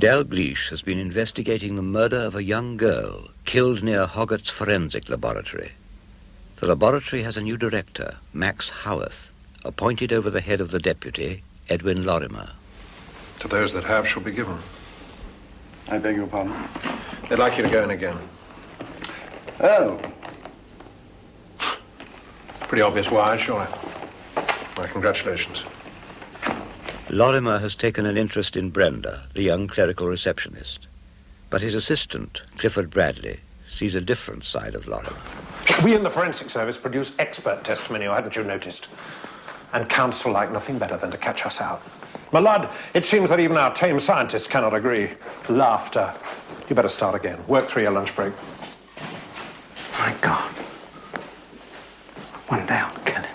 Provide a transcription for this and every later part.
Dalgleish has been investigating the murder of a young girl killed near Hoggart's forensic laboratory. The laboratory has a new director, Max Howarth, appointed over the head of the deputy, Edwin Lorimer. To those that have shall be given. I beg your pardon? They'd like you to go in again. Oh. Pretty obvious why, surely. My congratulations. Lorimer has taken an interest in Brenda, the young clerical receptionist. But his assistant, Clifford Bradley, sees a different side of Lorimer. We in the forensic service produce expert testimony, hadn't you noticed? And counsel like nothing better than to catch us out. My lad, it seems that even our tame scientists cannot agree. Laughter. You better start again. Work through your lunch break. My God. One down, kill him.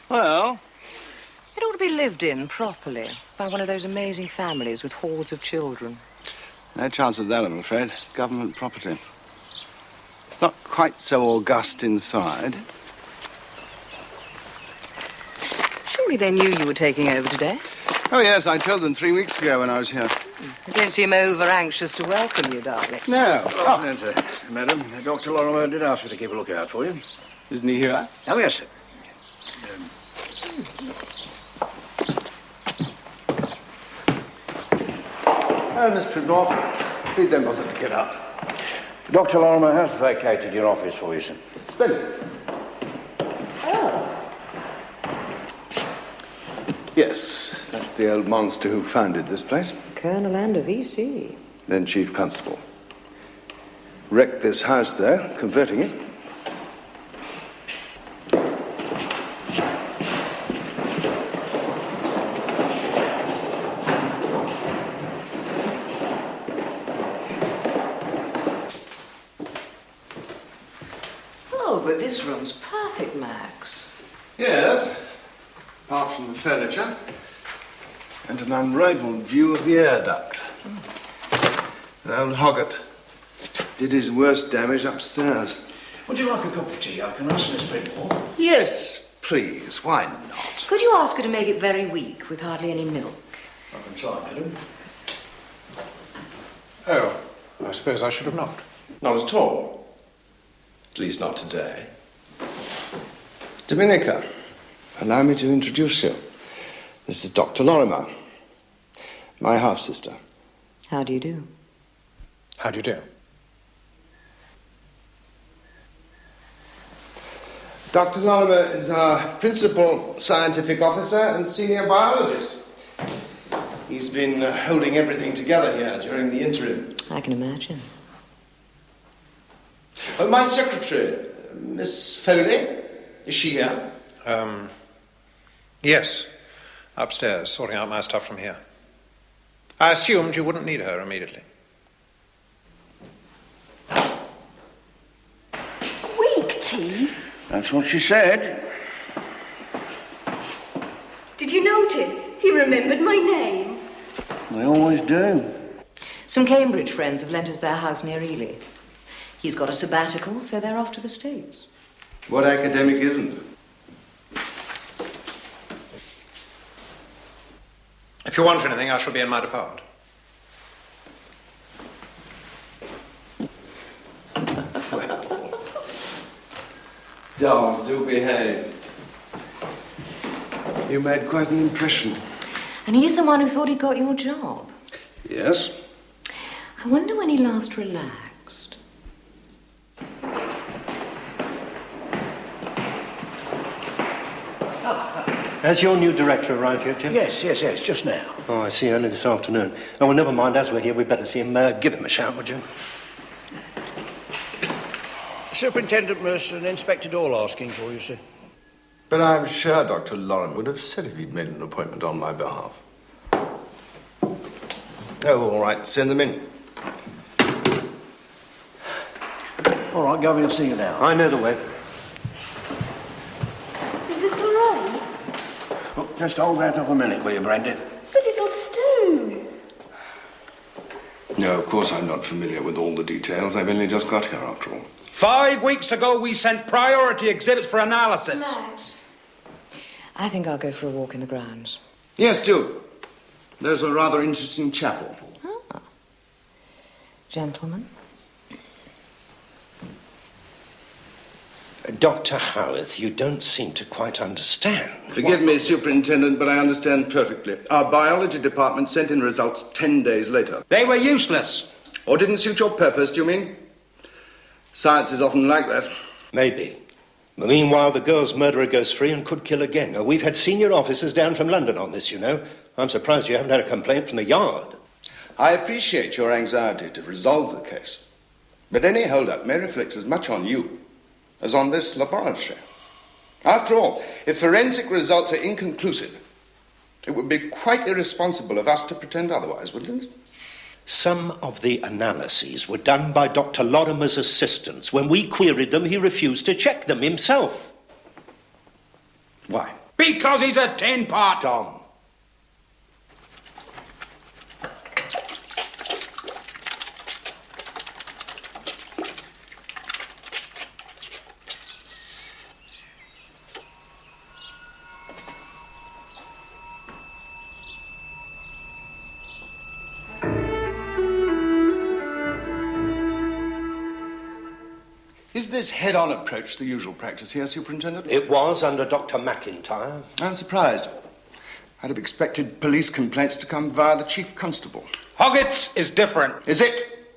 Well, It ought to be lived in properly by one of those amazing families with hordes of children. no chance of that, I'm afraid. Government property. It's not quite so august inside. Surely they knew you were taking over today. Oh, yes, I told them 3 weeks ago when I was here. I don't seem over anxious to welcome you, darling. No. Madam, Dr. Lorimer did ask me to keep a lookout for you. Isn't he here? Oh, yes, sir. Miss Pridmore, please don't bother to get up. Dr. Lorimer has vacated your office for you, sir. Splendid. Yes, that's the old monster who founded this place, Colonel and a VC. then Chief Constable. Wrecked this house there, converting it. Oh, but this room's perfect, Max. Yes, apart from the furniture and an unrivaled view of the air duct. And old Hoggart did his worst damage upstairs. Would you like a cup of tea? I can ask Miss Pridmore. Yes, please, why not? Could you ask her to make it very weak with hardly any milk? I can try, madam. Oh, I suppose I should have knocked. Not at all. At least not today. Dominica, Allow me to introduce you. This is Dr. Lorimer, my half-sister. How do you do? How do you do? Dr. Lorimer is our principal scientific officer and senior biologist. He's been holding everything together here during the interim. I can imagine. My secretary, Miss Foley, is she here? Yes. Upstairs, sorting out my stuff from here. I assumed you wouldn't need her immediately. Weak tea? That's what she said. Did you notice? He remembered my name. They always do. Some Cambridge friends have lent us their house near Ely. He's got a sabbatical, so they're off to the States. What academic isn't? If you want anything, I shall be in my department. Dom, do behave. You made quite an impression. And he's the one who thought he got your job. Yes? I wonder when he last relaxed. Has your new director arrived yet, Jim? Yes, just now. Oh, I see, only this afternoon. Oh, well, never mind. As we're here, we'd better see him. Give him a shout, would you? Superintendent Mercer and Inspector Dall asking for you, sir. But I'm sure Dr. Lorham would have said if he'd made an appointment on my behalf. Oh, all right, send them in. All right, go in and see you now. I know the way. Is this all right? Oh, just hold that up a minute, will you, Brandy? But it'll stew. No, of course I'm not familiar with all the details. I've only just got here, after all. 5 weeks ago, we sent priority exhibits for analysis. Max. I think I'll go for a walk in the grounds. Yes, do. There's a rather interesting chapel. Ah. Gentlemen? Dr. Howarth, you don't seem to quite understand. Forgive me, Superintendent, but I understand perfectly. Our biology department sent in results 10 days later. They were useless. Or didn't suit your purpose, do you mean? Science is often like that. Maybe. But meanwhile, the girl's murderer goes free and could kill again. Now, we've had senior officers down from London on this, you know. I'm surprised you haven't had a complaint from the Yard. I appreciate your anxiety to resolve the case. But any hold-up may reflect as much on you as on this laboratory. After all, if forensic results are inconclusive, it would be quite irresponsible of us to pretend otherwise, wouldn't it? Some of the analyses were done by Dr. Lorimer's assistants. When we queried them, he refused to check them himself. Why? Because he's a tin pot. Tom. Is this head-on approach the usual practice here, Superintendent? It was under Dr. McIntyre. I'm surprised. I'd have expected police complaints to come via the Chief Constable. Hoggett's is different. Is it?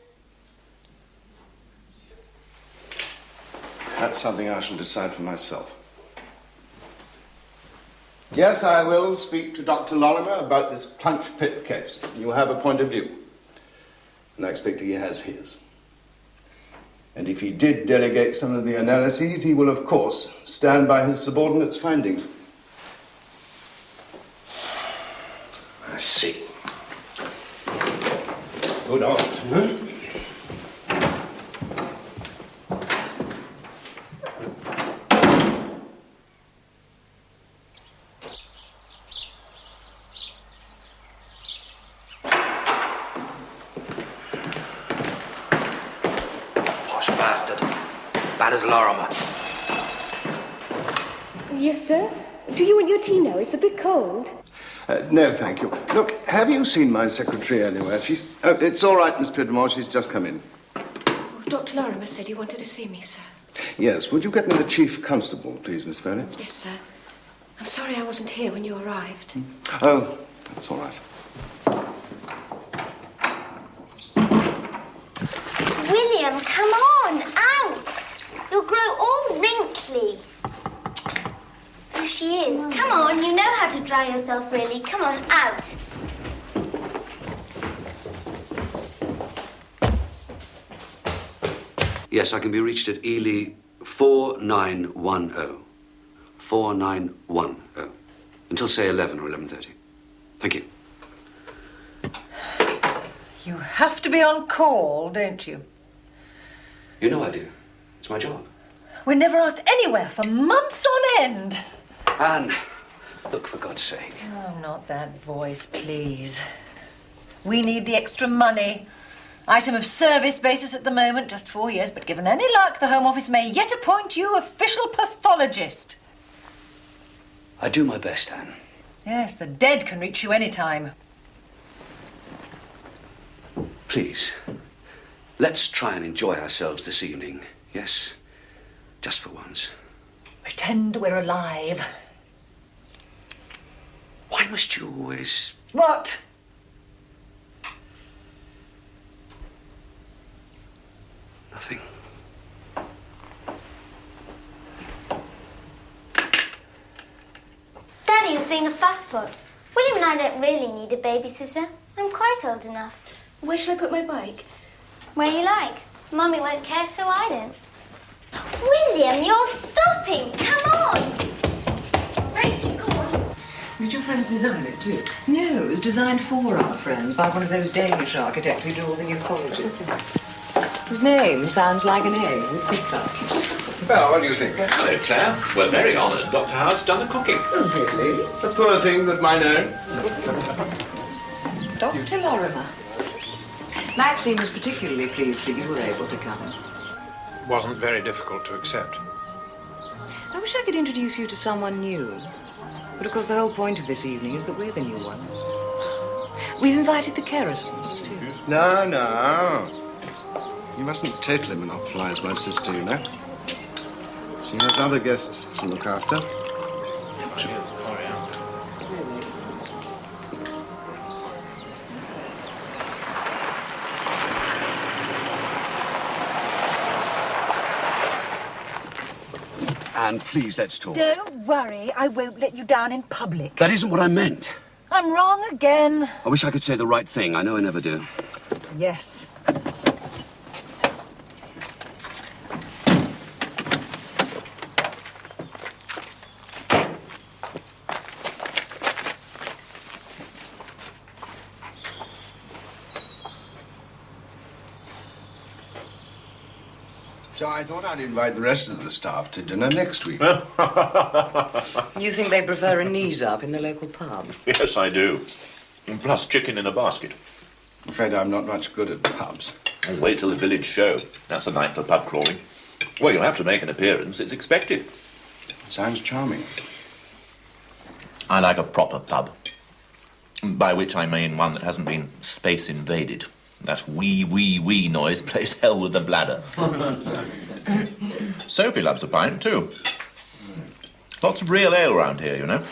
That's something I shall decide for myself. Yes, I will speak to Dr. Lorimer about this Punch Pit case. You have a point of view. And I expect he has his. And if he did delegate some of the analyses, he will, of course, stand by his subordinates' findings. I see. Good afternoon. Bastard. Bad as Lorimer. Yes, sir? Do you want your tea now? It's a bit cold. No, thank you. Look, have you seen my secretary anywhere? She's... Oh, it's all right, Miss Pridmore. She's just come in. Oh, Dr. Lorimer said you wanted to see me, sir. Yes, would you get me the Chief Constable, please, Miss Fairley? Yes, sir. I'm sorry I wasn't here when you arrived. Oh, that's all right. William, come on, out! You'll grow all wrinkly. There she is. Come on, you know how to dry yourself, really. Come on, out. Yes, I can be reached at Ely 4910. 4910. Until, say, 11 or 11:30. Thank you. You have to be on call, don't you? You know I do. It's my job. We're never asked anywhere for months on end. Anne, look, for God's sake. Oh, not that voice, please. We need the extra money. Item of service basis at the moment, just 4 years, but given any luck, the Home Office may yet appoint you official pathologist. I do my best, Anne. Yes, the dead can reach you any time. Please, let's try and enjoy ourselves this evening. Yes? Just for once. Pretend we're alive. Why must you always... What? Nothing. Daddy is being a fusspot. William and I don't really need a babysitter. I'm quite old enough. Where shall I put my bike? Where you like. Mummy won't care, so I don't. William, you're stopping! Come on! Gracie, come on. Did your friends design it too? No, it was designed for our friends by one of those Danish architects who do all the new colleges. His name sounds like an egg with pickups. Well, what do you think? Hello, Claire. We're very honoured. Dr. Howard's done the cooking. Oh, really? A poor thing with mine own. Dr. Lorimer. Maxine was particularly pleased that you were able to come. Wasn't very difficult to accept. I wish I could introduce you to someone new. But of course the whole point of this evening is that we're the new one. We've invited the Kerrisons too. No. You mustn't totally monopolise my sister, you know. She has other guests to look after. Anne, please, let's talk. Don't worry, I won't let you down in public. That isn't what I meant. I'm wrong again. I wish I could say the right thing. I know I never do. Yes. So I thought I'd invite the rest of the staff to dinner next week. You think they prefer a knees up in the local pub? Yes, I do. And plus chicken in a basket. I'm afraid I'm not much good at pubs. And wait till the village show. That's a night for pub crawling. Well, you'll have to make an appearance. It's expected. Sounds charming. I like a proper pub. By which I mean one that hasn't been space invaded. That wee noise plays hell with the bladder. Sophie loves a pint, too. Lots of real ale around here, you know.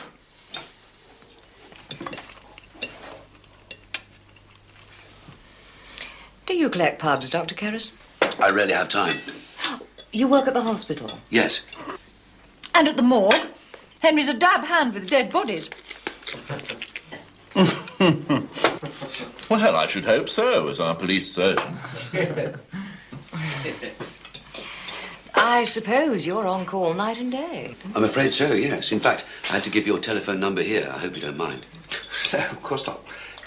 Do you collect pubs, Dr. Kerris? I rarely have time. You work at the hospital? Yes. And at the morgue. Henry's a dab hand with dead bodies. Well, I should hope so, as our police surgeon. I suppose you're on call night and day. I'm afraid so, yes. In fact, I had to give your telephone number here. I hope you don't mind. No, of course not.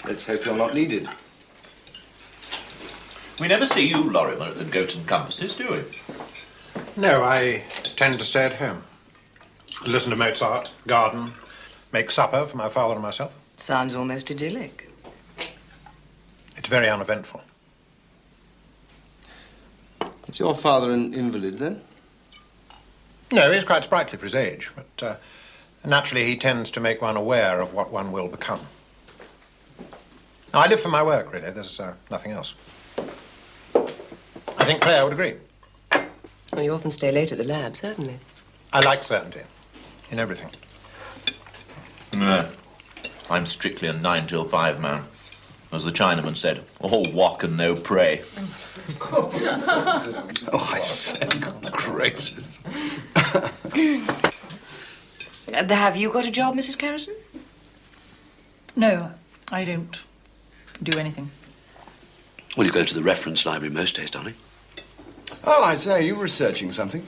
Let's hope you're not needed. We never see you, Lorimer, at the Goat and Compasses, do we? No, I tend to stay at home. Listen to Mozart, garden, make supper for my father and myself. Sounds almost idyllic. It's very uneventful. Is your father an invalid, then? No, he's quite sprightly for his age, but naturally he tends to make one aware of what one will become. Now, I live for my work, really. There's nothing else. I think Claire would agree. Well, you often stay late at the lab, certainly. I like certainty in everything. No, I'm strictly a 9 till 5 man. As the Chinaman said, all walk and no pray. Oh, I said, God gracious. Have you got a job, Mrs. Kerrison? No, I don't do anything. Well, you go to the reference library most days, darling. Oh, I say, you researching something?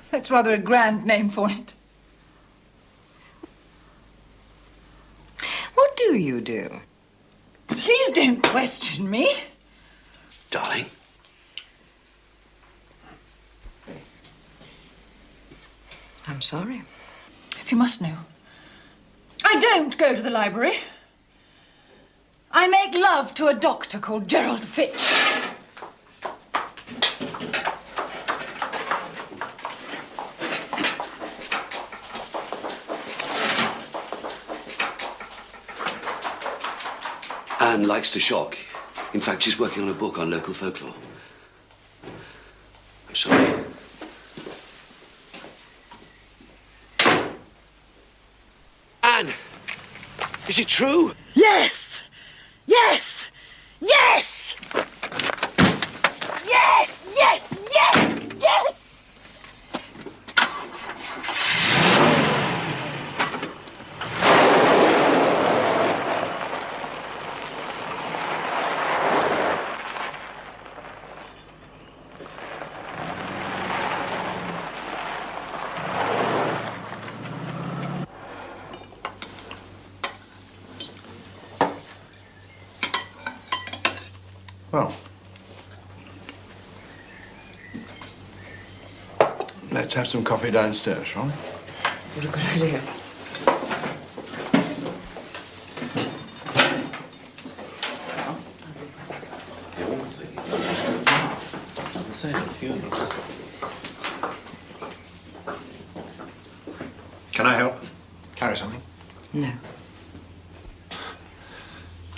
That's rather a grand name for it. What do you do? Please don't question me. Darling. I'm sorry. If you must know, I don't go to the library. I make love to a doctor called Gerald Fitch. Anne likes to shock. In fact, she's working on a book on local folklore. I'm sorry. Anne! Is it true? Yes! Yes! Yes! Yes! Yes! Yes! Yes! Well, let's have some coffee downstairs, shall we? What a good idea. Can I help? Carry something? No.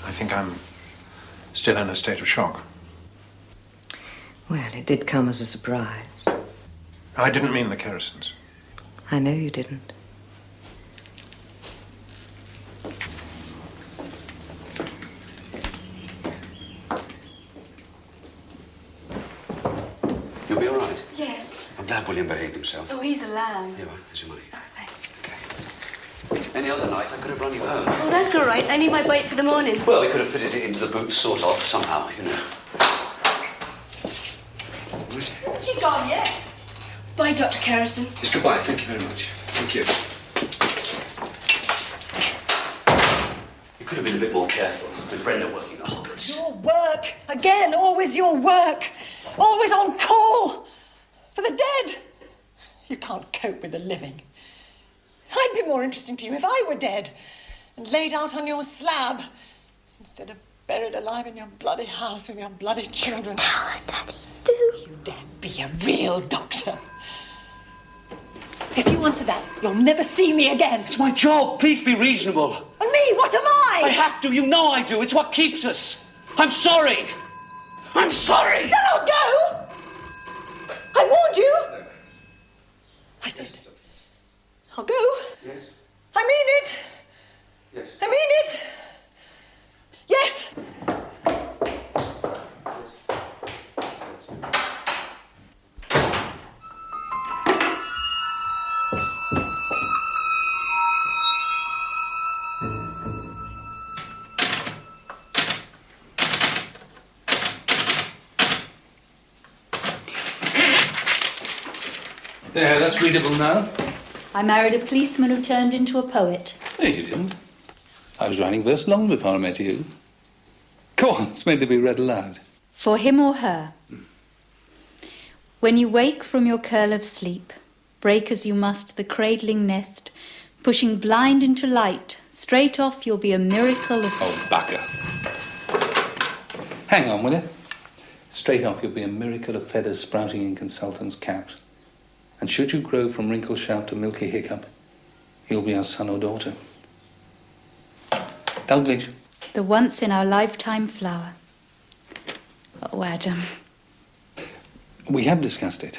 I think I'm still in a state of shock. Well, it did come as a surprise. I didn't mean the kerosens. I know you didn't. You'll be all right. Yes. I'm glad William behaved himself. Oh, he's a lamb. Here you are. Here's your money. Oh, thanks. Okay. Any other night, I could have run you home. Oh, that's all right. I need my bike for the morning. Well, we could have fitted it into the boot, sort of, somehow, you know. Haven't you gone yet? Bye, Dr. Kerrison. Yes, goodbye. Thank you very much. Thank you. You could have been a bit more careful with Brenda working at Hoggart's. Your work. Again, always your work. Always on call. For the dead. You can't cope with the living. I'd be more interesting to you if I were dead and laid out on your slab instead of buried alive in your bloody house with your bloody children. Tell her, Daddy. Do. You dare be a real doctor. If you answer that, you'll never see me again. It's my job. Please be reasonable. And me, what am I? I have to. You know I do. It's what keeps us. I'm sorry. I'm sorry. Then I'll go. I warned you. I said, I'll go. Yes. I mean it. Yes. I mean it. Yes. There, that's readable now. I married a policeman who turned into a poet. No, you didn't. I was writing verse long before I met you. Go on, it's meant to be read aloud. For him or her. When you wake from your curl of sleep, break as you must the cradling nest, pushing blind into light, straight off you'll be a miracle of... Oh, bugger. Hang on, will you? Straight off you'll be a miracle of feathers sprouting in consultants' caps. And should you grow from wrinkle shout to milky hiccup, he'll be our son or daughter. Douglas. The once in our lifetime flower. Oh, Adam. We have discussed it,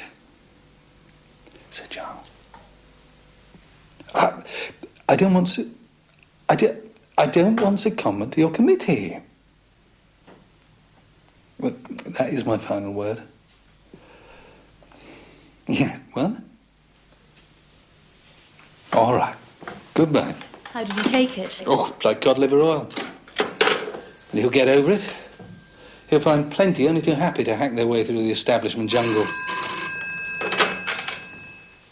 Sir Charles. I don't want to... I don't want to comment to your committee. Well, that is my final word. Yeah, what? All right. Goodbye. How did you take it? Oh, like cod liver oil. And he'll get over it. He'll find plenty only too happy to hack their way through the establishment jungle.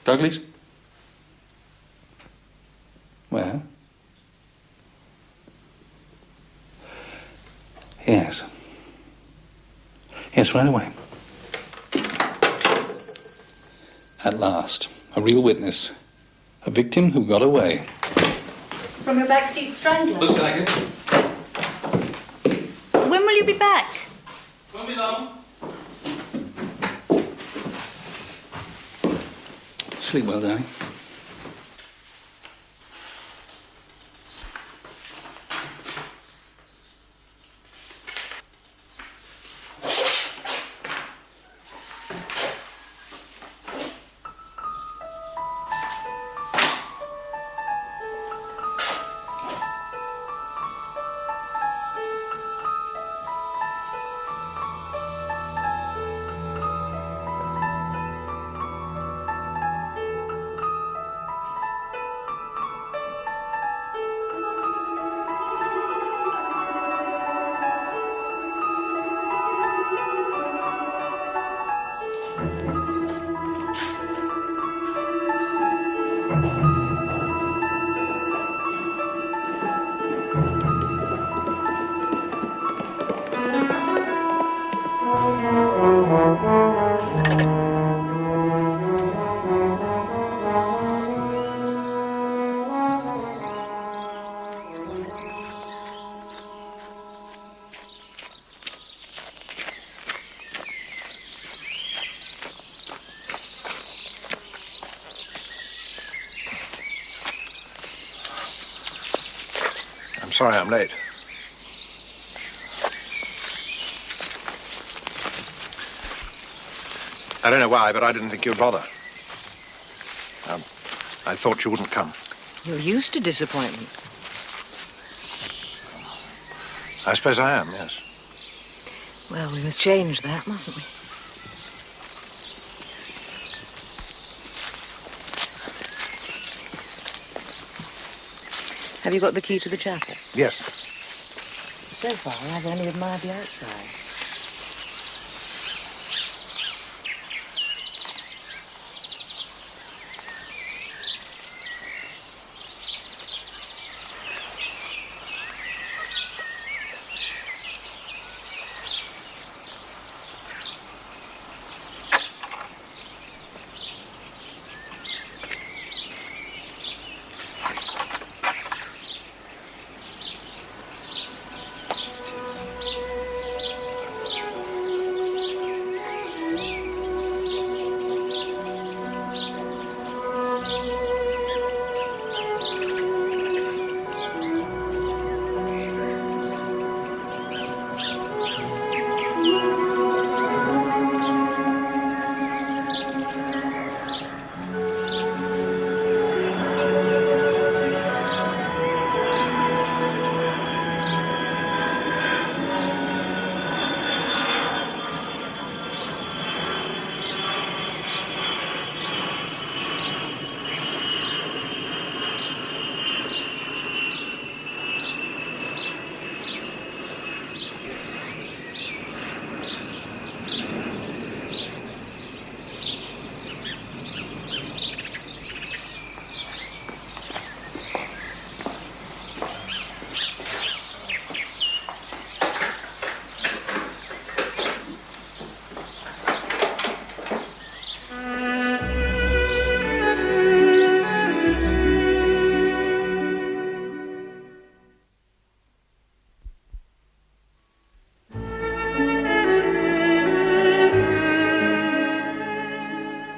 Douglas? Where? Yes. Yes, right away. At last, a real witness. A victim who got away. From your backseat strangler? Looks like it. you be back? Won't be long. Sleep well, darling. Sorry I'm late. I don't know why, but I didn't think you'd bother. I thought you wouldn't come. You're used to disappointment. I suppose I am, yes. Well, we must change that, mustn't we? Have you got the key to the chapel? Yes. So far, I've only admired the outside.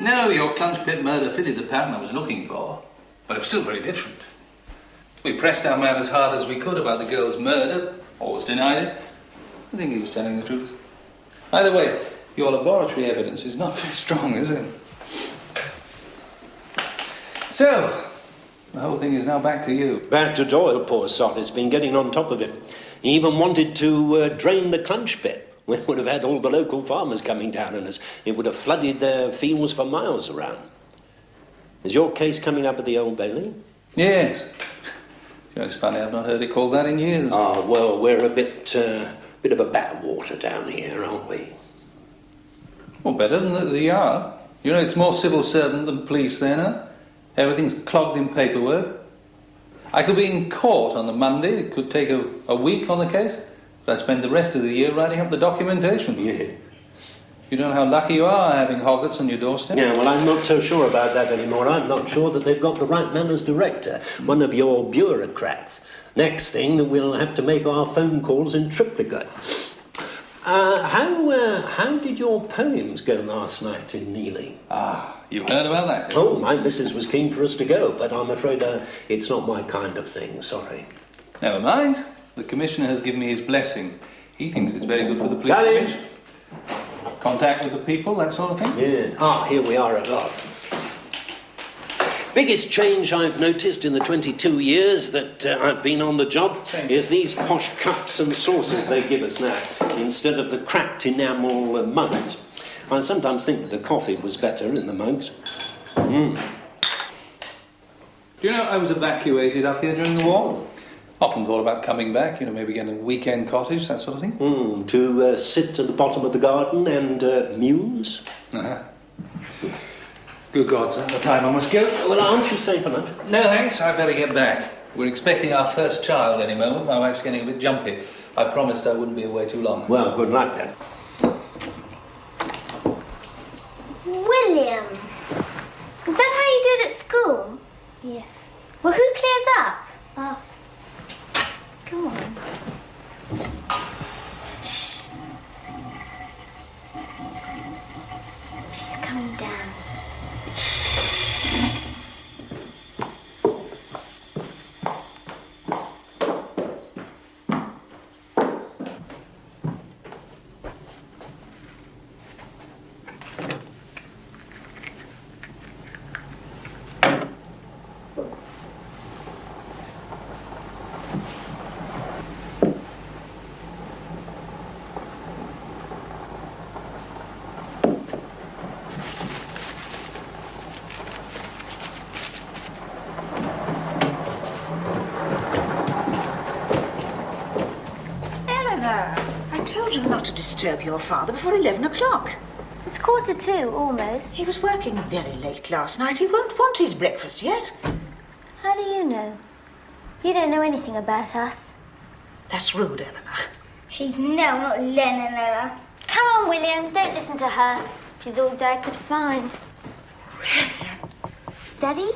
No, your clunge pit murder fitted the pattern I was looking for, but it was still very different. We pressed our man as hard as we could about the girl's murder, always denied it. I think he was telling the truth. Either way, your laboratory evidence is not very strong, is it? So, the whole thing is now back to you. Back to Doyle, poor sod. It's been getting on top of it. He even wanted to drain the clunge pit. We would have had all the local farmers coming down on us. It would have flooded their fields for miles around. Is your case coming up at the Old Bailey? Yes. You know, it's funny, I've not heard it called that in years. Oh, well, we're a bit of a backwater down here, aren't we? Well, better than the Yard. You know, it's more civil servant than police there now. Everything's clogged in paperwork. I could be in court on the Monday. It could take a week on the case. But I spend the rest of the year writing up the documentation. Yeah. You don't know how lucky you are having Hoggarts on your doorstep? Yeah, well, I'm not so sure about that anymore. I'm not sure that they've got the right man as director, one of your bureaucrats. Next thing, we'll have to make our phone calls in triplicate. How did your poems go last night in Neely? Ah, you heard about that? Oh, my missus was keen for us to go, but I'm afraid it's not my kind of thing, sorry. Never mind. The Commissioner has given me his blessing. He thinks it's very good for the police Darling. image. Contact with the people, that sort of thing. Yeah. Here we are at last. Biggest change I've noticed in the 22 years that I've been on the job is these posh cups and saucers they give us now, instead of the cracked enamel mugs. I sometimes think that the coffee was better in the mugs. Do you know, I was evacuated up here during the war. Often thought about coming back, maybe getting a weekend cottage, that sort of thing. To sit at the bottom of the garden and muse? Uh-huh. Good gods, at the time I must go. Well, aren't you staying for lunch? No, thanks. I'd better get back. We're expecting our first child any moment. My wife's getting a bit jumpy. I promised I wouldn't be away too long. Well, good luck then. William, is that how you do it at school? Yes. Well, who clears up? Us. Come on. Shh. She's coming down. I told you not to disturb your father before 11 o'clock. It's 1:45, almost. He was working very late last night. He won't want his breakfast yet. How do you know? You don't know anything about us. That's rude, Eleanor. She's not Lennon. Come on, William. Don't listen to her. She's all Dad could find. Really? Daddy?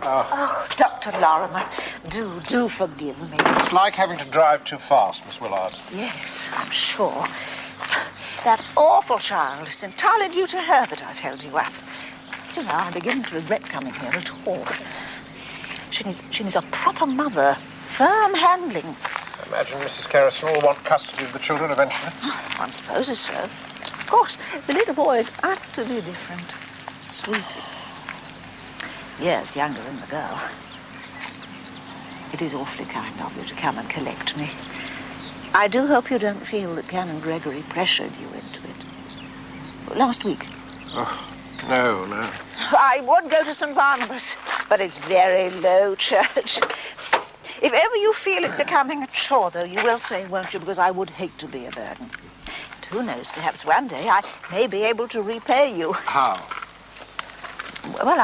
Oh, Dr. Lorimer, do forgive me. It's like having to drive too fast, Miss Willard. Yes, I'm sure. That awful child, it's entirely due to her that I've held you up. You know, I'm beginning to regret coming here at all. She needs a proper mother, firm handling. I imagine Mrs. Kerrison will want custody of the children eventually. One supposes so. Of course, the little boy is utterly different. Sweet. Years younger than the girl. It is awfully kind of you to come and collect me. I do hope you don't feel that Canon Gregory pressured you into it. Last week. Oh, no. I would go to St. Barnabas, but it's very low church. If ever you feel it becoming a chore, though, you will say, won't you? Because I would hate to be a burden. And who knows, perhaps one day I may be able to repay you. How? Well,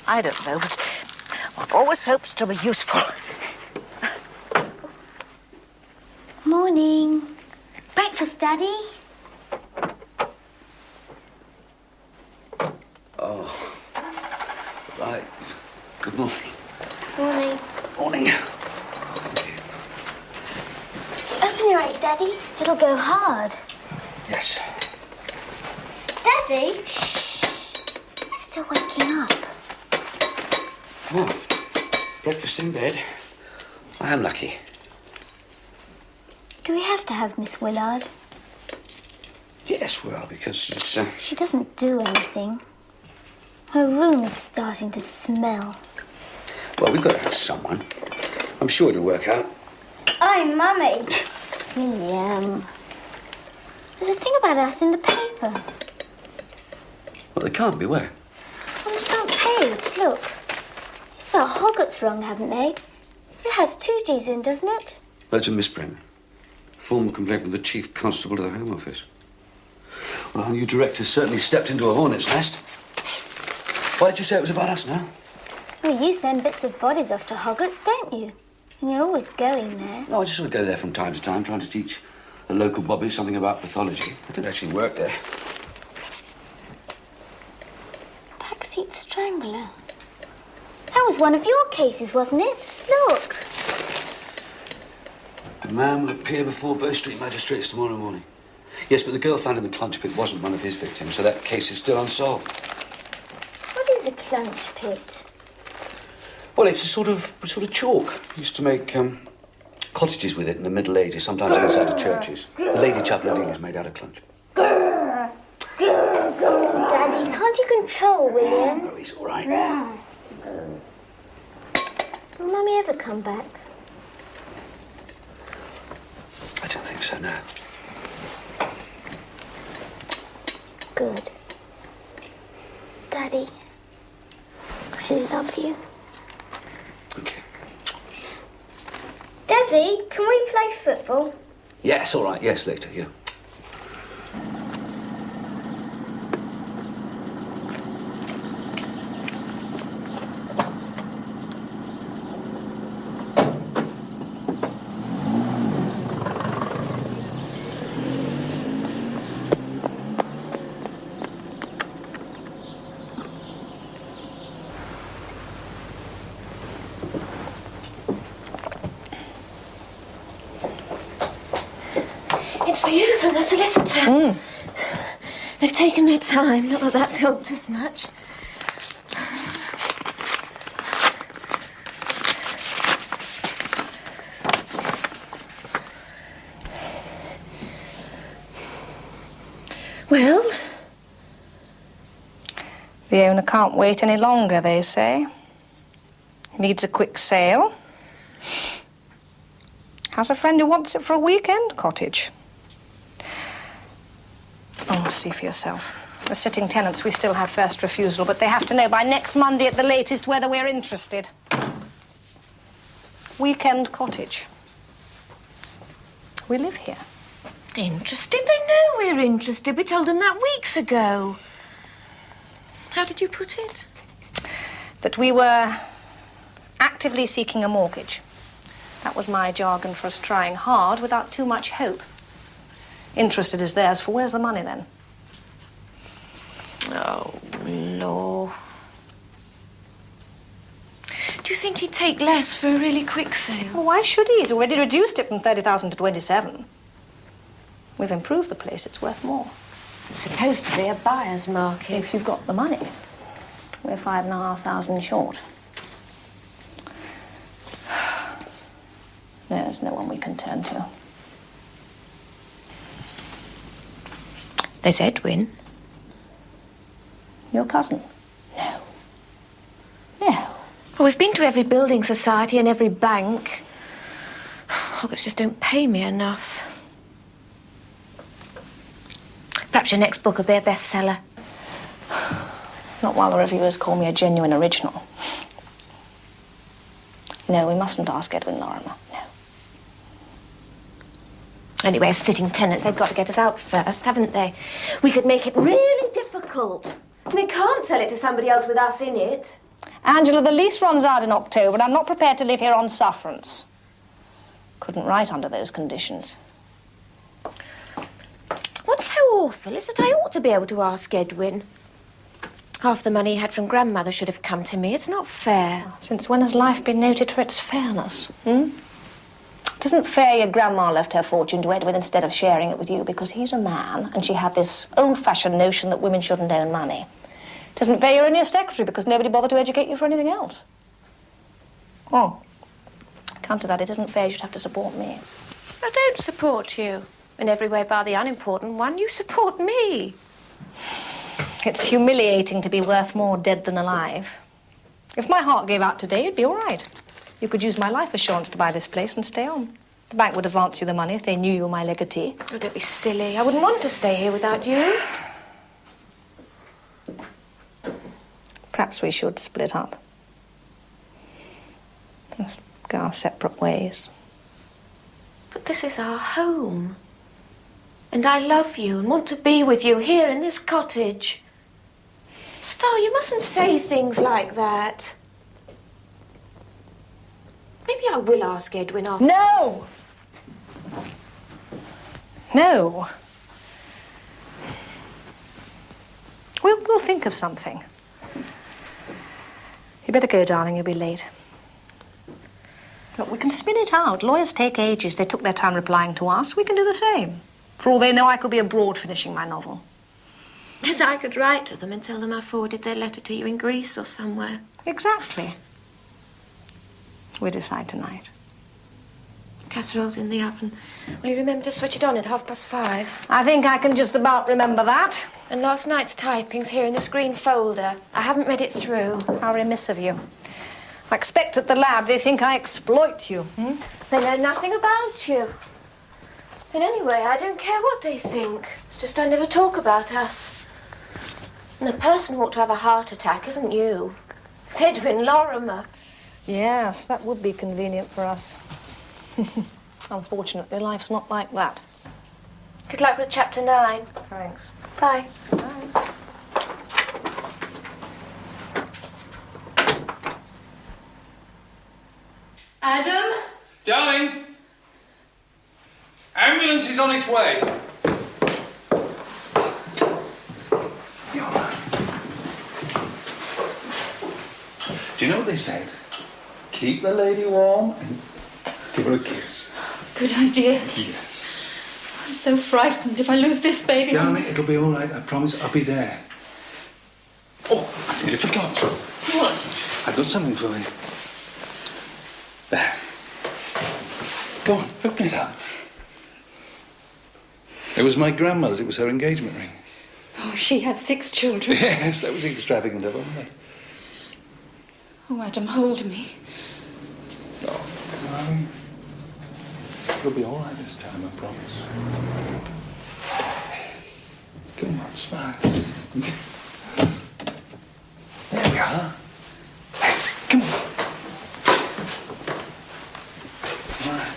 I don't know, but one always hopes to be useful. Morning. Breakfast, Daddy? Oh, right. Good morning. Morning. Morning. Open your egg, Daddy. It'll go hard. Yes. Daddy? Shh. He's still waking up. Come on. Breakfast in bed. I am lucky. Do we have to have Miss Willard? Yes, well, because it's... She doesn't do anything. Her room is starting to smell. Well, we've got to have someone. I'm sure it'll work out. Oh, Mummy. William. There's a thing about us in the paper. Well, they can't be, where? On the front page, look. They spelled Hoggart's wrong, haven't they? It has 2 G's in, doesn't it? Well, it's a misprint. Formal complaint from the Chief Constable to the Home Office. Well, our new director certainly stepped into a hornet's nest. Why did you say it was about us now? Well, you send bits of bodies off to Hoggart's, don't you? And you're always going there. No, I just sort of go there from time to time, trying to teach a local bobby something about pathology. I don't actually work there. Backseat strangler. That That was one of your cases, wasn't it? Look. A man will appear before Bow Street magistrates tomorrow morning. Yes, but the girl found in the clunch pit wasn't one of his victims, so that case is still unsolved. What is a clunch pit? Well, it's a sort of chalk. Used to make cottages with it in the Middle Ages, sometimes inside of churches. The Lady Chapel of Ely is made out of clunch. Daddy, can't you control William? Oh, he's all right. Will Mummy ever come back? I don't think so, no. Good. Daddy, I love you. Okay. Daddy, can we play football? Yes, all right. Yes, later, yeah. It's for you from the solicitor. They've taken their time. Not that that's helped us much. Well? The owner can't wait any longer, they say. Needs a quick sale. Has a friend who wants it for a weekend cottage. Oh, see for yourself. The sitting tenants, we still have first refusal, but they have to know by next Monday at the latest whether we're interested. Weekend cottage. We live here. Interested? They know we're interested. We told them that weeks ago. How did you put it? That we were actively seeking a mortgage. That was my jargon for us trying hard without too much hope. Interested is theirs, for where's the money then? Oh, Lord. Do you think he'd take less for a really quick sale? Well, why should he? He's already reduced it from 30,000 to 27. We've improved the place. It's worth more. It's supposed to be a buyer's market. If you've got the money. We're 5,500 short. There's no one we can turn to. There's Edwin. Your cousin? No. No. Well, we've been to every building society and every bank. Hoggarts just don't pay me enough. Perhaps your next book will be a bestseller. Not while the reviewers call me a genuine original. No, we mustn't ask Edwin Lorimer. No. Anyway, as sitting tenants, they've got to get us out first, haven't they? We could make it really difficult. They can't sell it to somebody else with us in it. Angela, the lease runs out in October, and I'm not prepared to live here on sufferance. Couldn't write under those conditions. What's so awful is that I ought to be able to ask Edwin. Half the money he had from Grandmother should have come to me. It's not fair. Since when has life been noted for its fairness? It isn't fair your grandma left her fortune to Edwin instead of sharing it with you because he's a man and she had this old-fashioned notion that women shouldn't own money. It isn't fair you're only a secretary because nobody bothered to educate you for anything else. Oh. Come to that, it isn't fair you should have to support me. I don't support you. In every way bar the unimportant one, you support me. It's humiliating to be worth more dead than alive. If my heart gave out today, you'd be all right. You could use my life assurance to buy this place and stay on. The bank would advance you the money if they knew you were my legatee. Oh, don't be silly. I wouldn't want to stay here without you. Perhaps we should split up. Let's go our separate ways. But this is our home. And I love you and want to be with you here in this cottage. Star, you mustn't say things like that. Maybe I will ask Edwin after... No! No. We'll think of something. You better go, darling. You'll be late. Look, we can spin it out. Lawyers take ages. They took their time replying to us. We can do the same. For all they know, I could be abroad finishing my novel. Yes, I could write to them and tell them I forwarded their letter to you in Greece or somewhere. Exactly. We decide tonight. Casserole's in the oven. Will you remember to switch it on at 5:30? I think I can just about remember that. And last night's typing's here in this green folder. I haven't read it through. How remiss of you. I expect at the lab they think I exploit you. They know nothing about you. And anyway, I don't care what they think. It's just I never talk about us. And the person who ought to have a heart attack isn't you. It's Edwin Lorimer. Yes, that would be convenient for us. Unfortunately, life's not like that. Good luck with Chapter 9. Thanks. Bye. Thanks. Adam? Darling! Ambulance is on its way. Do you know what they said? Keep the lady warm and give her a kiss. Good idea. Yes. I'm so frightened. If I lose this baby... Darling, it'll be all right. I promise I'll be there. Oh, I nearly forgot. What? I've got something for you. There. Go on, open it up. It was my grandmother's. It was her engagement ring. Oh, she had 6 children. Yes, that was extravagant of her, wasn't it? Oh, Adam, hold me. Oh, darling. You'll be all right this time, I promise. Come on, smile. There we are. Come on. All right.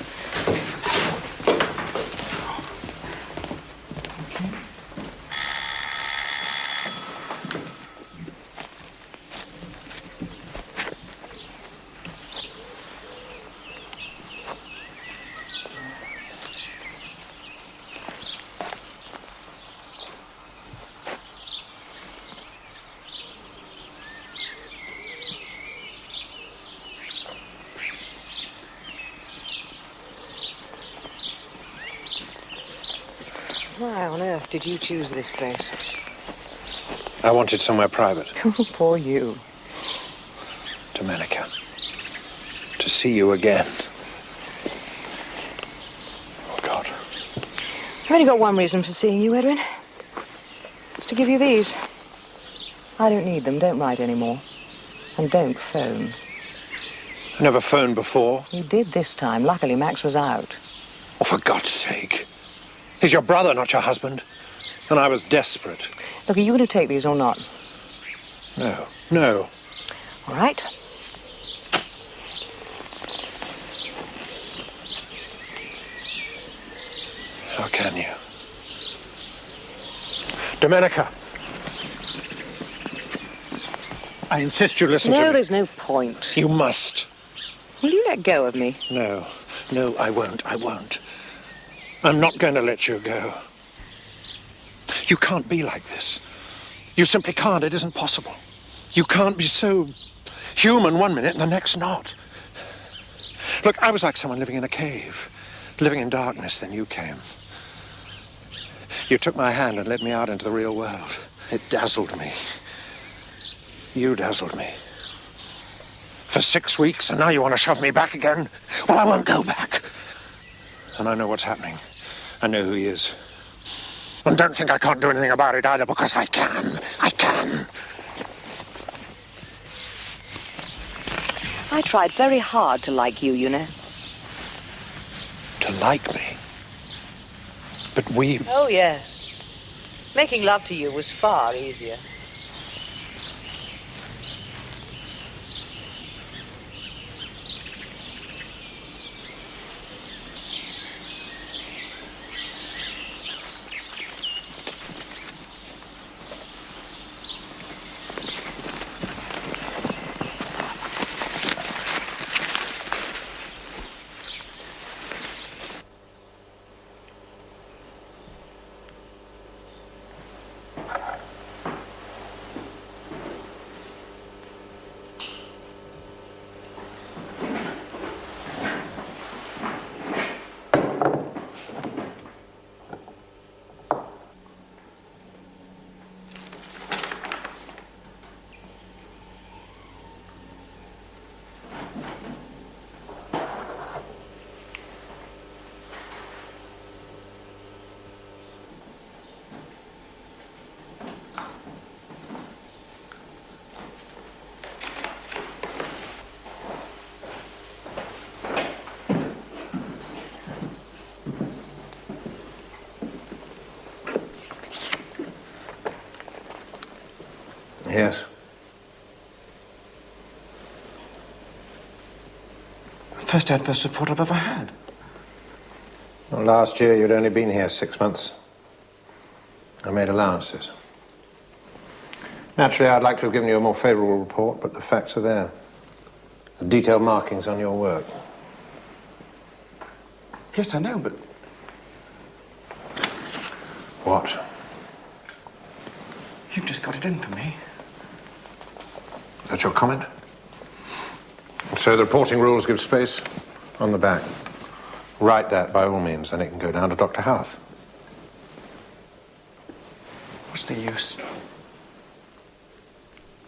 Why on earth did you choose this place? I wanted somewhere private. Oh, poor you. Domenica. To see you again. Oh, God. I've only got one reason for seeing you, Edwin. It's to give you these. I don't need them. Don't write anymore. And don't phone. I never phoned before. You did this time. Luckily, Max was out. Oh, for God's sake. He's your brother, not your husband. And I was desperate. Look, are you going to take these or not? No. No. All right. How can you? Domenica. I insist you listen to me. No, there's no point. You must. Will you let go of me? No. No, I won't. I won't. I'm not going to let you go. You can't be like this. You simply can't. It isn't possible. You can't be so human one minute and the next not. Look, I was like someone living in a cave, living in darkness, then you came. You took my hand and led me out into the real world. It dazzled me. You dazzled me. For 6 weeks, and now you want to shove me back again? Well, I won't go back. And I know what's happening. I know who he is. And don't think I can't do anything about it either, because I can. I can. I tried very hard to like you, you know. To like me? But we... Oh, yes. Making love to you was far easier. Yes. First adverse report I've ever had. Well, last year you'd only been here 6 months. I made allowances. Naturally, I'd like to have given you a more favourable report, but the facts are there. The detailed markings on your work. Yes, I know, but... What? You've just got it in for me. Is that your comment? So the reporting rules give space on the back. Write that by all means, then it can go down to Dr. Howarth. What's the use?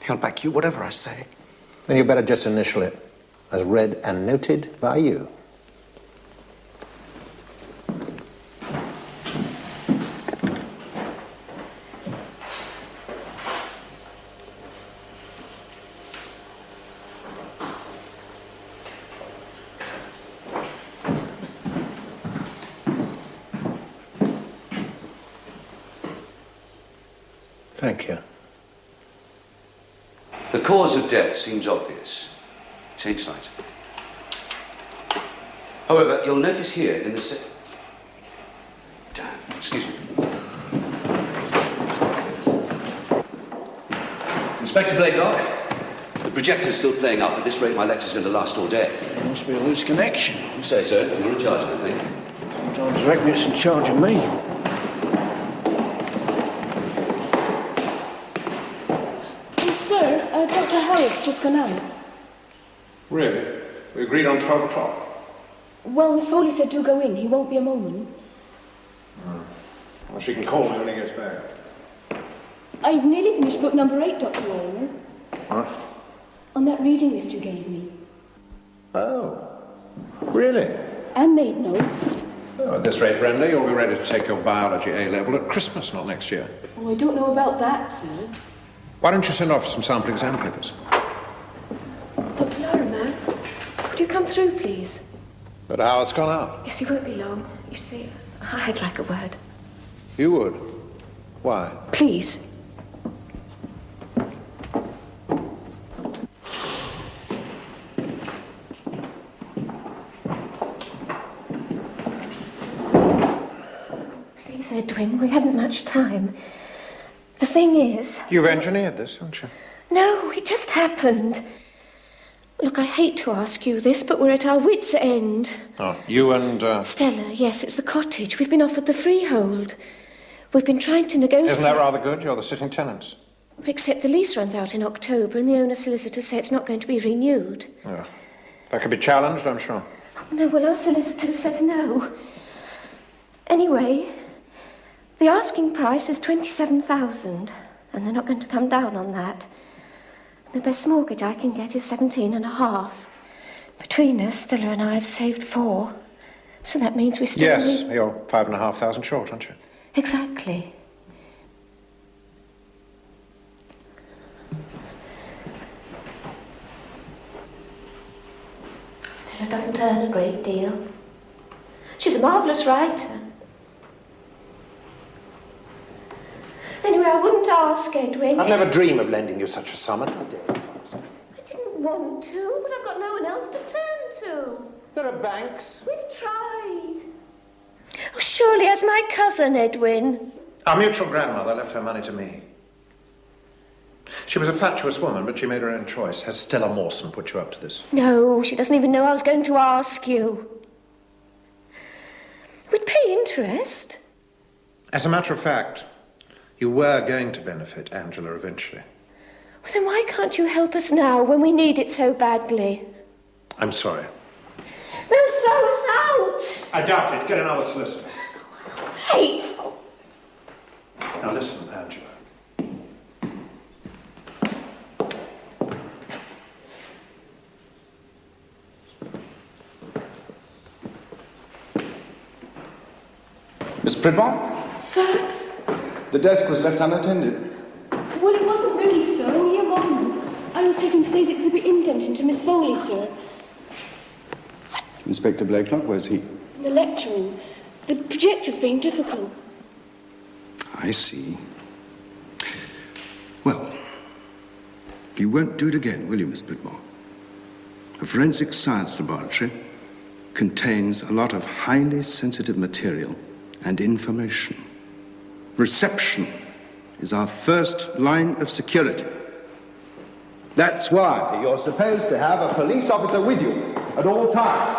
He'll back you whatever I say. Then you better just initial it as read and noted by you. Thank you. The cause of death seems obvious. Change slides. However, you'll notice here in the excuse me. Inspector Blakelock, the projector's still playing up. At this rate, my lecture's going to last all day. There must be a loose connection. You say so. You're in charge of the thing. Sometimes I reckon it's in charge of me. Sir, Dr. Howard's just gone out. Really? We agreed on 12 o'clock. Well, Miss Foley said do go in. He won't be a moment. Well, she can call me when he gets back. I've nearly finished book number 8, Dr. Lorimer. What? On that reading list you gave me. Oh. Really? And made notes. Oh, at this rate, Brenda, you'll be ready to take your biology A-level at Christmas, not next year. Oh, I don't know about that, sir. Why don't you send off some sample exam papers? Dr. Lorimer, would you come through, please? But Howard's gone out. Yes, he won't be long. You see, I'd like a word. You would? Why? Please. Please, Edwin, we haven't much time. The thing is... You've engineered this, haven't you? No, it just happened. Look, I hate to ask you this, but we're at our wits' end. Oh, you and... Stella, yes, it's the cottage. We've been offered the freehold. We've been trying to negotiate... Isn't that rather good? You're the sitting tenants. Except the lease runs out in October, and the owner's solicitor say it's not going to be renewed. Yeah. That could be challenged, I'm sure. Oh, no, well, our solicitor says no. Anyway, the asking price is $27,000, and they're not going to come down on that. The best mortgage I can get is 17.5. Between us, Stella and I have saved 4. So that means we still Yes, you're 5,500 short, aren't you? Exactly. Stella doesn't earn a great deal. She's a marvellous writer. Anyway, I wouldn't ask, Edwin. I'd never dream of lending you such a sum. I didn't want to, but I've got no one else to turn to. There are banks. We've tried. Oh, surely as my cousin, Edwin. Our mutual grandmother left her money to me. She was a fatuous woman, but she made her own choice. Has Stella Mawson put you up to this? No, she doesn't even know I was going to ask you. We'd pay interest. As a matter of fact, you were going to benefit Angela eventually. Well, then why can't you help us now when we need it so badly? I'm sorry. They'll throw us out. I doubt it. Get another solicitor. Hateful. Now listen, Angela. Miss Pridmore? Sir? The desk was left unattended. Well, it wasn't really, sir. Only a moment. I was taking today's exhibit indenting to Miss Foley, sir. Inspector Blakelock, where's he? In the lecture room. The projector's being difficult. I see. Well, You won't do it again, will you, Miss Bridmore? A forensic science laboratory contains a lot of highly sensitive material and information. Reception is our first line of security. That's why you're supposed to have a police officer with you at all times.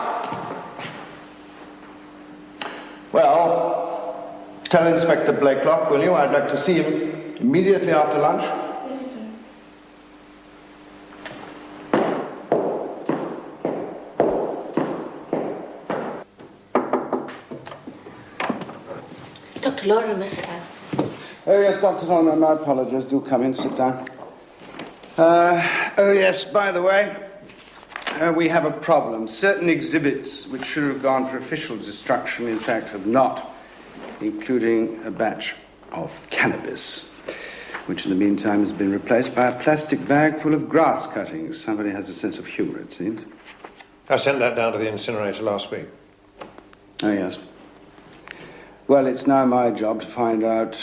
Well, tell Inspector Blakelock, will you? I'd like to see him immediately after lunch. Yes, sir. It's Dr. Lorimer, sir. Oh, yes, Dr. Lorimer, my apologies. Do come in, sit down. Oh, yes, by the way, we have a problem. Certain exhibits which should have gone for official destruction, in fact, have not, including a batch of cannabis, which in the meantime has been replaced by a plastic bag full of grass cuttings. Somebody has a sense of humour, it seems. I sent that down to the incinerator last week. Oh, yes. Well, it's now my job to find out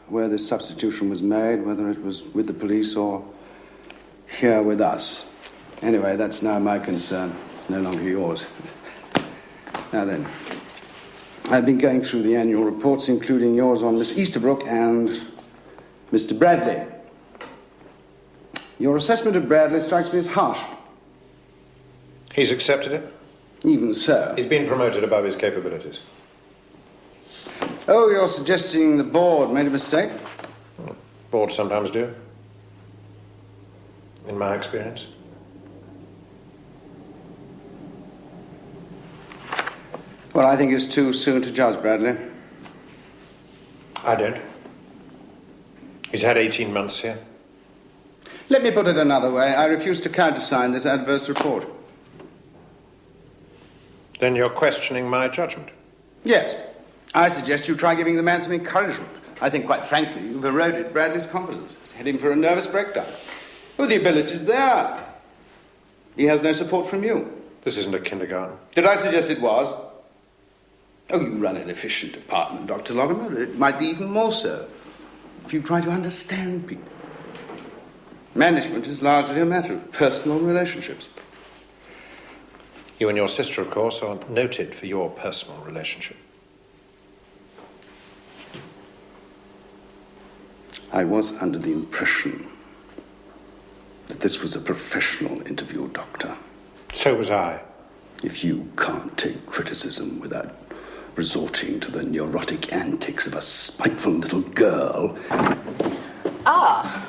where this substitution was made, whether it was with the police or here with us. Anyway, that's now my concern. It's no longer yours. Now then, I've been going through the annual reports, including yours on Miss Easterbrook and Mr. Bradley. Your assessment of Bradley strikes me as harsh. He's accepted it? Even so. He's been promoted above his capabilities. Oh, you're suggesting the board made a mistake? Boards sometimes do. In my experience. Well, I think it's too soon to judge Bradley. I don't. He's had 18 months here. Let me put it another way. I refuse to countersign this adverse report. Then you're questioning my judgment? Yes. I suggest you try giving the man some encouragement. I think, quite frankly, you've eroded Bradley's confidence. It's heading for a nervous breakdown. Oh, the ability's there. He has no support from you. This isn't a kindergarten. Did I suggest it was? Oh, you run an efficient department, Dr. Lorimer. It might be even more so if you try to understand people. Management is largely a matter of personal relationships. You and your sister, of course, are noted for your personal relationship. I was under the impression that this was a professional interview, Doctor. So was I. If you can't take criticism without resorting to the neurotic antics of a spiteful little girl... Ah,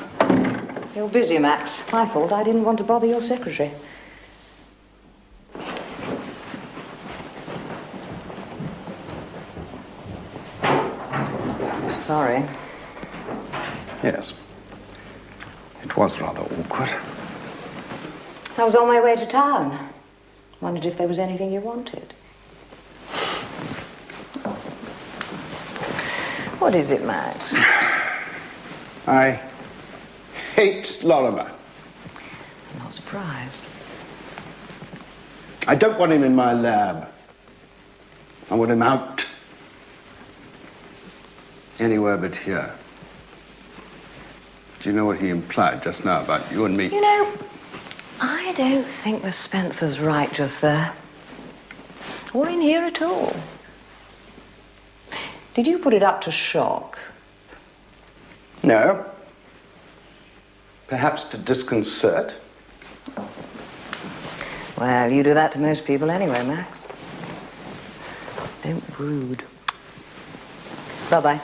you're busy, Max. My fault. I didn't want to bother your secretary. Sorry. Yes. It was rather awkward. I was on my way to town. Wondered if there was anything you wanted. What is it, Max? I hate Lorimer. I'm not surprised. I don't want him in my lab. I want him out. Anywhere but here. Do you know what he implied just now about you and me? You know, I don't think the Spencer's right just there. Or in here at all. Did you put it up to shock? No. Perhaps to disconcert. Well, you do that to most people anyway, Max. Don't brood. Bye-bye.